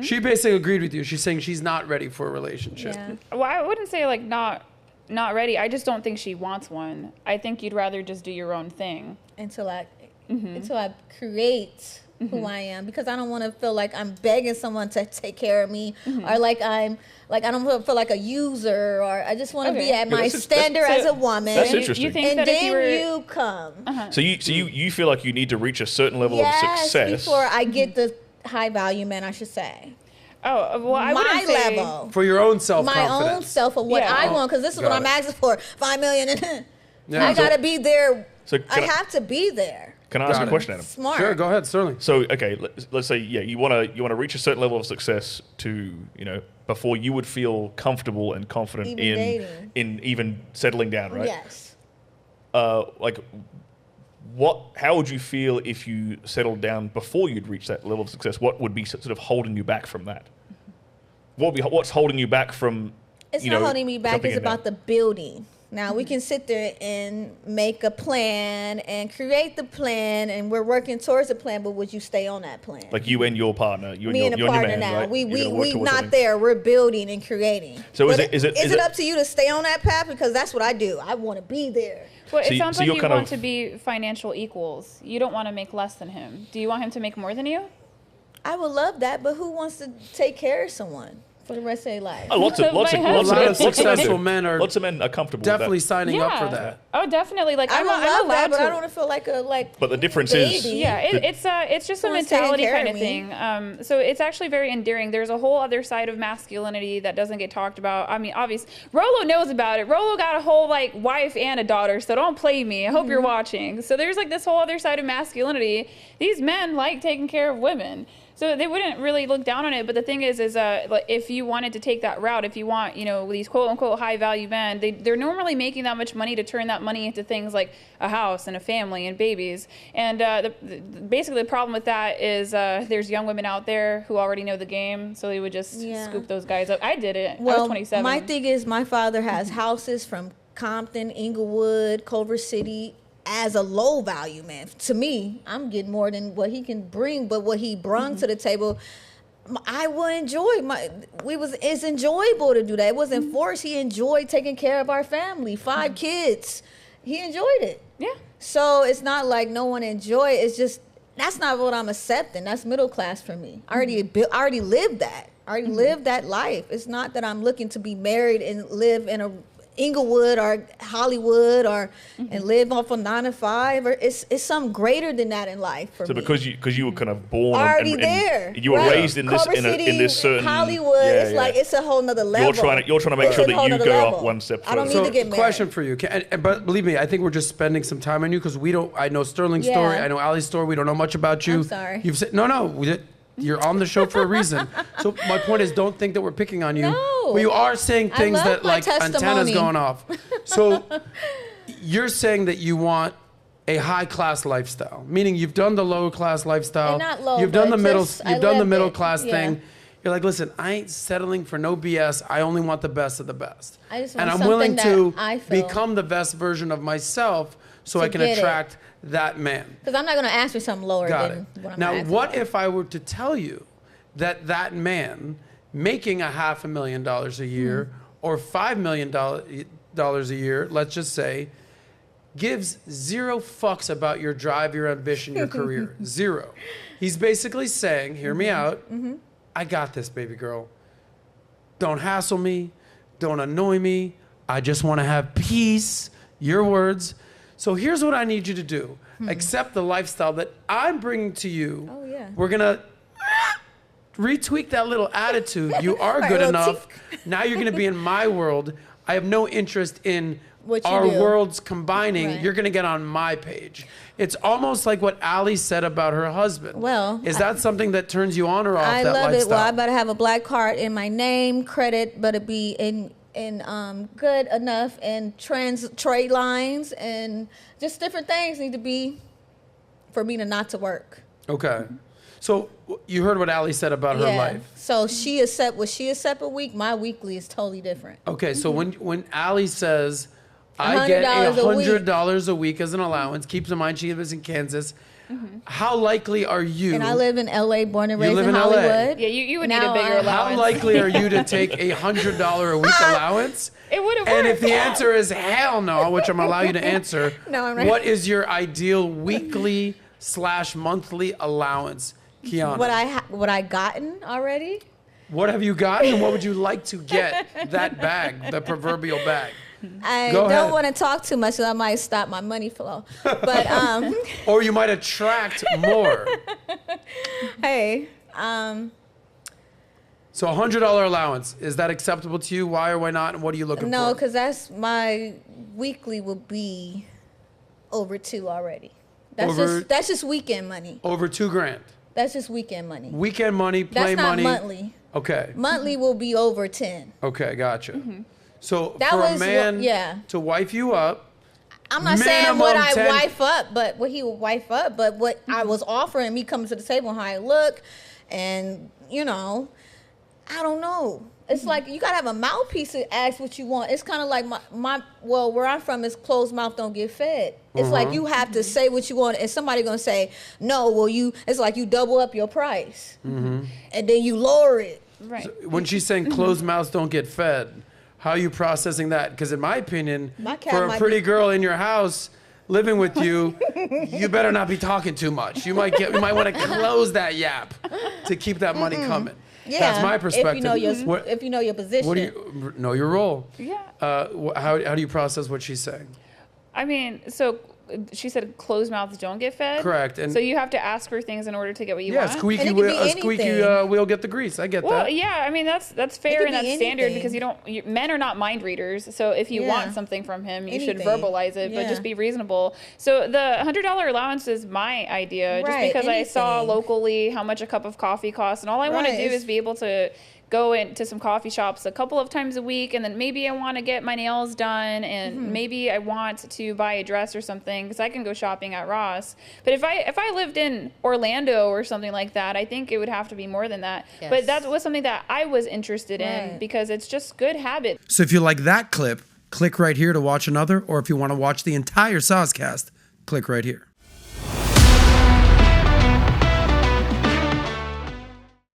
She basically agreed with you. She's saying she's not ready for a relationship. Yeah. Well, I wouldn't say like not ready. I just don't think she wants one. I think you'd rather just do your own thing. Until I create who I am, because I don't want to feel like I'm begging someone to take care of me, or like I don't feel like a user, or I just want to be at my standard as a woman. That's interesting. You think and that then if you were, you come. So you feel like you need to reach a certain level of success before I get the high value man, I should say. Oh, well, I wouldn't say level. For your own self-confidence. My own self of what I want, because this is what I'm asking for. $5 million. I got to be there. So I have to be there. Can I ask a question, Adam? Smart. Sure, go ahead, Sterling. So, okay, let's say, you want to reach a certain level of success to, before you would feel comfortable and confident in even settling down, right? Yes. How would you feel if you settled down before you'd reach that level of success? What would be sort of holding you back from that? What's holding you back from? It's not holding me back. It's about the building. Now, we can sit there and make a plan and create the plan, and we're working towards the plan, but would you stay on that plan? Like you and your partner, you Me and your partner man, now. right? We not something. there. We're building and creating. So but is it up to you to stay on that path? Because that's what I do. I want to be there. Well, it sounds like you want to be financial equals. You don't want to make less than him. Do you want him to make more than you? I would love that, but who wants to take care of someone for the rest of their life? Lots of successful men are comfortable definitely with that. signing up for that. Oh, definitely. Like I'm allowed that, but to. I don't want to feel like a But the difference baby. is, it's just a mentality kind of thing. So it's actually very endearing. There's a whole other side of masculinity that doesn't get talked about. I mean, obviously, Rolo knows about it. Rolo got a whole wife and a daughter, so don't play me. I hope you're watching. So there's this whole other side of masculinity. These men like taking care of women. So they wouldn't really look down on it, but the thing is if you wanted to take that route, if you want, these quote unquote high value men, they're normally making that much money to turn that money into things like a house and a family and babies. And basically the problem with that is there's young women out there who already know the game, so they would just scoop those guys up. I did it. I was 27. My thing is, my father has houses from Compton, Inglewood, Culver City. As a low value man, to me, I'm getting more than what he can bring, but what he brought to the table, I will enjoy. It's enjoyable to do that. It wasn't forced. He enjoyed taking care of our family, 5 kids. He enjoyed it. Yeah. So it's not like no one enjoyed it. It's just that's not what I'm accepting. That's middle class for me. I already lived that. I already lived that life. It's not that I'm looking to be married and live in a Inglewood or Hollywood and live off a 9 to 5, or it's something greater than that in life for me. So because you were kind of born already and there, you were raised in this in this certain Hollywood, it's a whole nother level. You're trying to make sure that you go up one step further. I don't need to get married. Question for you, but believe me, I think we're just spending some time on you because we don't. I know Sterling's story, I know Ali's story. We don't know much about you. I'm sorry. You've said you're on the show for a reason. So my point is, don't think that we're picking on you. No. But you are saying things that antennas going off. So you're saying that you want a high class lifestyle, meaning you've done the low class lifestyle. Not low, you've done the middle. You've done the middle it. class thing. You're like, listen, I ain't settling for no BS. I only want the best of the best. I just want and I'm willing to I feel become the best version of myself so I can attract that man. Because I'm not going to ask for something lower than what I'm now, asking what for. if I were to tell you that man making $500,000 a year or $5 million a year, let's just say, gives 0 fucks about your drive, your ambition, your career. 0. He's basically saying, hear me out, I got this, baby girl. Don't hassle me. Don't annoy me. I just want to have peace. Your words. So here's what I need you to do. Accept the lifestyle that I'm bringing to you. Oh, yeah. We're going to retweak that little attitude. You are good enough. Now you're going to be in my world. I have no interest in our worlds combining. Right. You're going to get on my page. It's almost like what Ali said about her husband. Well, is that something that turns you on or off I that love lifestyle? it. Well, I better have a black card in my name, credit, but it be in good enough, and trade lines and just different things need to be for me to not to work. Okay. So you heard what Ali said about her life. So she accept what she accept a week. My weekly is totally different. Okay. So when Ali says, I get $100 a week as an allowance, keeps in mind she lives in Kansas, how likely are you? And I live in LA, born and raised live in in LA. Hollywood. Yeah, you would need Now a bigger I- allowance. How likely are you to take a $100 a week allowance? It would have And worked. if the answer is hell no, which I'm allow you to answer, No, I'm right. what is your ideal weekly/monthly allowance, Keiona? What I gotten already? What have you gotten, and what would you like to get? That bag, the proverbial bag. I Go ahead. don't want to talk too much, so I might stop my money flow. But Or you might attract more. hey, So a $100 allowance, is that acceptable to you? Why or why not? And what are you looking no, for? because that's my weekly will be over 2 already. That's just weekend money. Over $2,000. That's just weekend money. Weekend money, play That's not money. monthly. Okay. Monthly will be over 10. Okay, gotcha. So That for a was man what- yeah. to wife you up, I'm not saying what Minimum I 10 wife up, but what he would wife up, but what I was offering me coming to the table, how I look, and you know, I don't know. It's like you gotta have a mouthpiece to ask what you want. It's kind of like well, where I'm from is closed mouth don't get fed. It's like you have to say what you want, and somebody gonna say no. Well, it's like you double up your price, and then you lower it. Right. when she's saying closed mouths don't get fed, how are you processing that? Because in my opinion, My cat for a might pretty be- girl in your house living with you, you better not be talking too much. You might want to close that yap to keep that money coming. Yeah, That's my perspective. If you know your What- if you know your position. What do you know your role? Yeah. How do you process what she's saying? I mean, so she said closed mouths don't get fed. Correct, and- so you have to ask her things in order to get what you Yeah, want. squeaky And it could be wheel get the grease. I get Well, that. yeah, I mean that's fair could and that's be standard anything. because men are not mind readers. So if you Yeah. want something from him, you should Anything. verbalize it, but Yeah. just be reasonable. So the $100 allowance is my idea, just Right, because I saw anything. locally how much a cup of coffee costs, and all I want to Right, do it's- is be able to go into some coffee shops a couple of times a week, and then maybe I want to get my nails done, and Mm-hmm. maybe I want to buy a dress or something because I can go shopping at Ross. But if I lived in Orlando or something like that, I think it would have to be more than that. Yes. But that was something that I was interested in Right. because it's just good habit. So if you like that clip, click right here to watch another, or if you want to watch the entire Soscast, click right here.